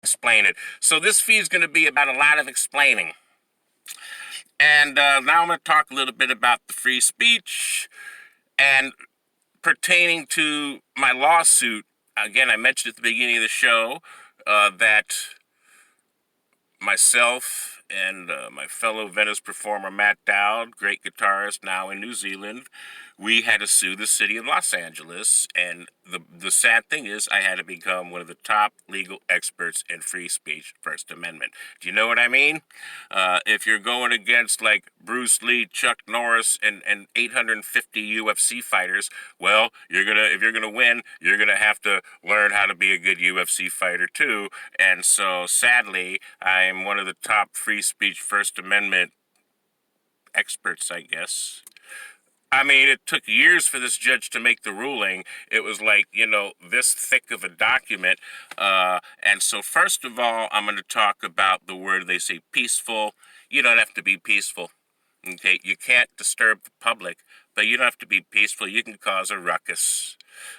explain it. So this feed is going to be about a lot of explaining. And now I'm going to talk a little bit about the free speech and pertaining to my lawsuit. Again, I mentioned at the beginning of the show that myself and my fellow Venice performer Matt Dowd, great guitarist now in New Zealand, we had to sue the city of Los Angeles. And the sad thing is I had to become one of the top legal experts in free speech, First Amendment. Do you know what I mean? If you're going against like Bruce Lee, Chuck Norris, and 850 UFC fighters, well, if you're gonna win, you're gonna have to learn how to be a good UFC fighter too. And so sadly, I am one of the top free speech First Amendment experts, I guess. I mean, it took years for this judge to make the ruling. It was like, this thick of a document. And so first of all, I'm going to talk about the word they say peaceful. You don't have to be peaceful. Okay, you can't disturb the public, but you don't have to be peaceful. You can cause a ruckus.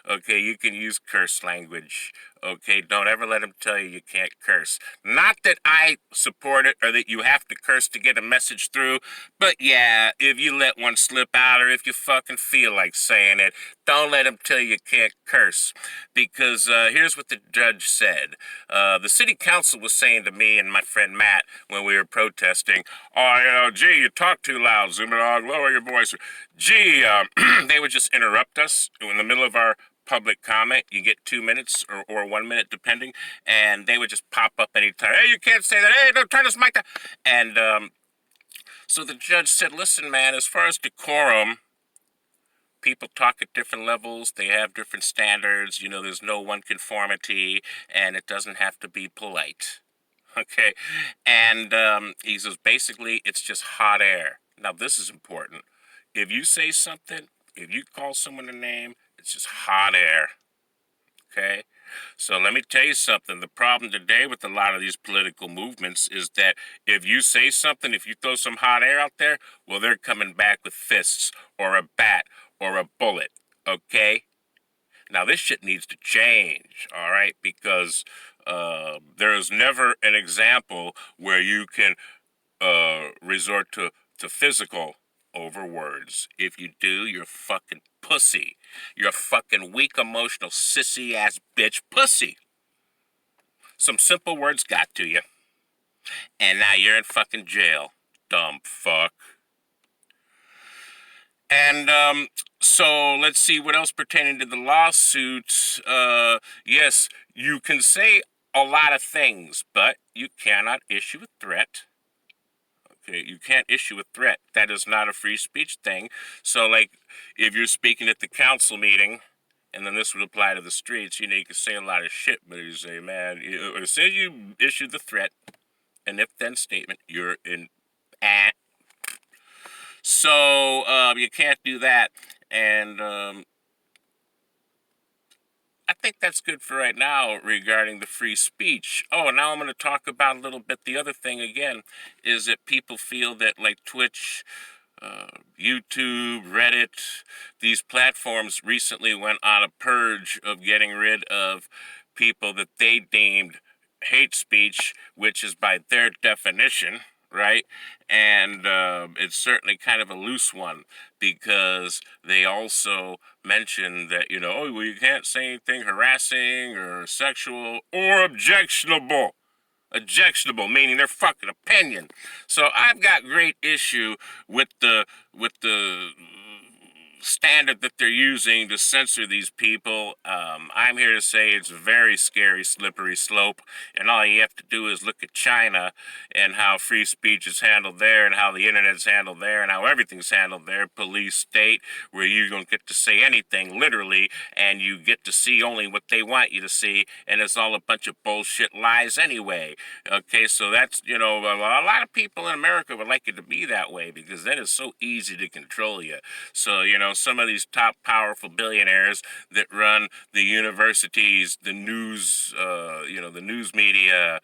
Okay, you can use curse language. Okay, don't ever let them tell you can't curse. Not that I support it or that you have to curse to get a message through, but yeah, if you let one slip out or if you fucking feel like saying it, don't let them tell you can't curse. Because here's what the judge said. The city council was saying to me and my friend Matt when we were protesting, oh, gee, you talk too loud, zoom it out, lower your voice. Gee, they would just interrupt us in the middle of our public comment. You get 2 minutes or 1 minute depending, and they would just pop up anytime. Hey, you can't say that. Hey, don't turn this mic down. And so the judge said, listen, man, as far as decorum, people talk at different levels. They have different standards. There's no one conformity, and it doesn't have to be polite. Okay? And he says, basically, it's just hot air. Now, this is important. If you say something, if you call someone a name, it's just hot air. Okay? So let me tell you something. The problem today with a lot of these political movements is that if you say something, if you throw some hot air out there, well, they're coming back with fists or a bat or a bullet. Okay? Now, this shit needs to change, all right? Because there is never an example where you can resort to physical over words. If you do, you're fucking pussy. You're a fucking weak, emotional, sissy-ass bitch pussy. Some simple words got to you. And now you're in fucking jail, dumb fuck. And so let's see what else pertaining to the lawsuit. Yes, you can say a lot of things, but you cannot issue a threat. Okay, you can't issue a threat. That is not a free speech thing. So, like, if you're speaking at the council meeting, and then this would apply to the streets, you can say a lot of shit, but you say, man, as soon as you issue the threat, an if-then statement, you're in. So you can't do that, and I think that's good for right now regarding the free speech. Oh, now I'm going to talk about a little bit. The other thing, again, is that people feel that, like Twitch, YouTube, Reddit, these platforms recently went on a purge of getting rid of people that they deemed hate speech, which is by their definition, right? And it's certainly kind of a loose one because they also mentioned that, oh, well, you can't say anything harassing or sexual or objectionable. Objectionable, meaning their fucking opinion. So I've got great issue with the standard that they're using to censor these people. I'm here to say it's a very scary, slippery slope, and all you have to do is look at China and how free speech is handled there, and how the internet's handled there, and how everything's handled there. Police state, where you don't get to say anything, literally, and you get to see only what they want you to see, and it's all a bunch of bullshit lies anyway. Okay, so that's, a lot of people in America would like it to be that way, because then it's so easy to control you. So, some of these top powerful billionaires that run the universities, the news, the news media,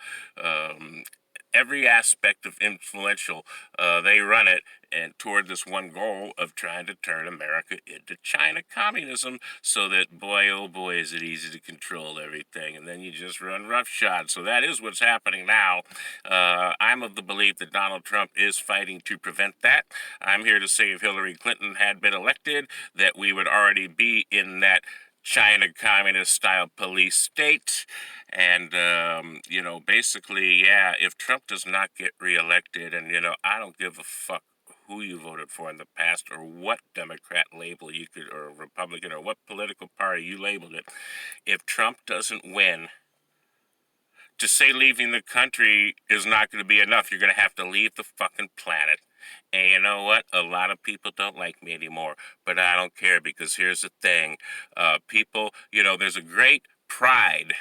every aspect of influential. They run it and toward this one goal of trying to turn America into China communism, so that boy, oh boy, is it easy to control everything, and then you just run roughshod. So that is what's happening now. I'm of the belief that Donald Trump is fighting to prevent that. I'm here to say if Hillary Clinton had been elected, that we would already be in that China communist style police state. And, basically, yeah, if Trump does not get reelected, and, I don't give a fuck who you voted for in the past or what Democrat label you could, or Republican, or what political party you labeled it, if Trump doesn't win, to say leaving the country is not going to be enough. You're going to have to leave the fucking planet. And you know what? A lot of people don't like me anymore, but I don't care, because here's the thing. People, there's a great pride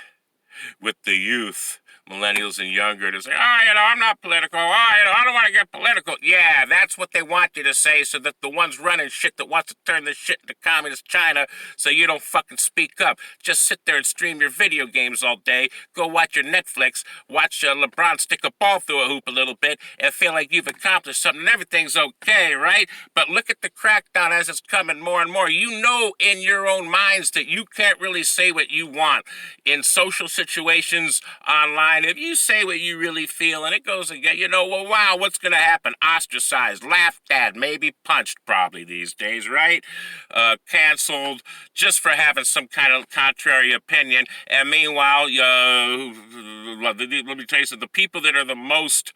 with the youth, millennials and younger, to say, I'm not political. I don't want to get political. Yeah, that's what they want you to say, so that the ones running shit that wants to turn this shit into communist China, so you don't fucking speak up. Just sit there and stream your video games all day, go watch your Netflix, watch LeBron stick a ball through a hoop a little bit, and feel like you've accomplished something, and everything's okay, right? But look at the crackdown as it's coming more and more. You know in your own minds that you can't really say what you want in social situations online. If you say what you really feel and it goes again, wow, what's going to happen? Ostracized, laughed at, maybe punched probably these days, right? Canceled just for having some kind of contrary opinion. And meanwhile, let me tell you something, the people that are the most,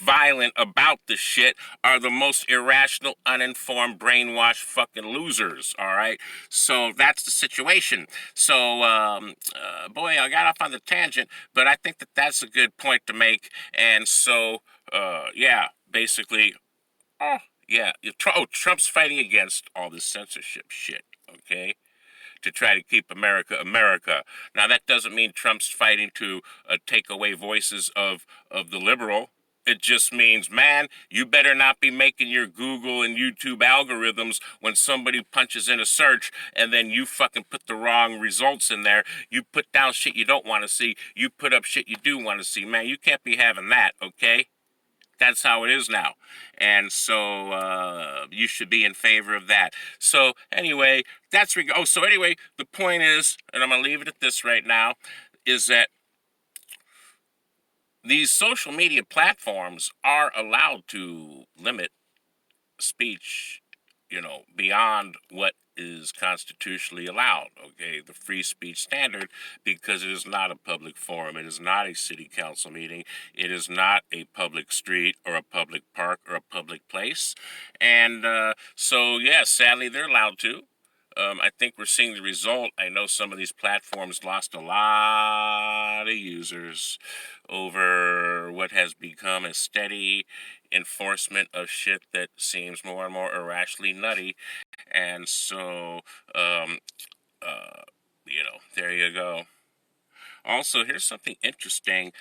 violent about the shit are the most irrational, uninformed, brainwashed fucking losers, all right? So that's the situation. So, boy, I got off on the tangent, but I think that that's a good point to make. And so, basically, Trump's fighting against all this censorship shit, okay? To try to keep America America. Now, that doesn't mean Trump's fighting to take away voices of the liberal. It just means, man, you better not be making your Google and YouTube algorithms when somebody punches in a search and then you fucking put the wrong results in there. You put down shit you don't want to see. You put up shit you do want to see. Man, you can't be having that, okay? That's how it is now. And so you should be in favor of that. So anyway, the point is, and I'm going to leave it at this right now, is that these social media platforms are allowed to limit speech, beyond what is constitutionally allowed, okay? The free speech standard, because it is not a public forum. It is not a city council meeting. It is not a public street or a public park or a public place. And sadly, they're allowed to. I think we're seeing the result. I know some of these platforms lost a lot of users over what has become a steady enforcement of shit that seems more and more irrationally nutty. And so, there you go. Also, here's something interesting.